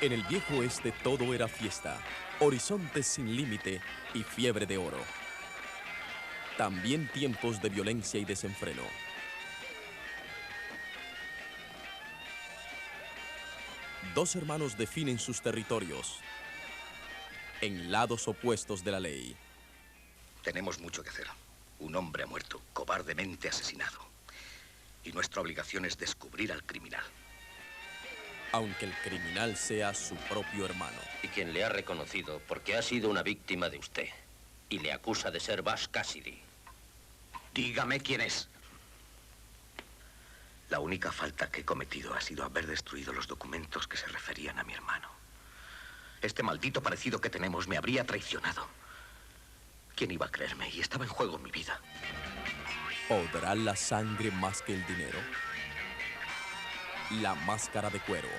En el viejo oeste todo era fiesta, horizontes sin límite y fiebre de oro. También tiempos de violencia y desenfreno. Dos hermanos definen sus territorios en lados opuestos de la ley. Tenemos mucho que hacer. Un hombre ha muerto, cobardemente asesinado. Y nuestra obligación es descubrir al criminal. Aunque el criminal sea su propio hermano. Y quien le ha reconocido porque ha sido una víctima de usted. Y le acusa de ser Butch Cassidy. Dígame quién es. La única falta que he cometido ha sido haber destruido los documentos que se referían a mi hermano. Este maldito parecido que tenemos me habría traicionado. ¿Quién iba a creerme? Y estaba en juego mi vida. ¿Podrá la sangre más que el dinero? La máscara de cuero.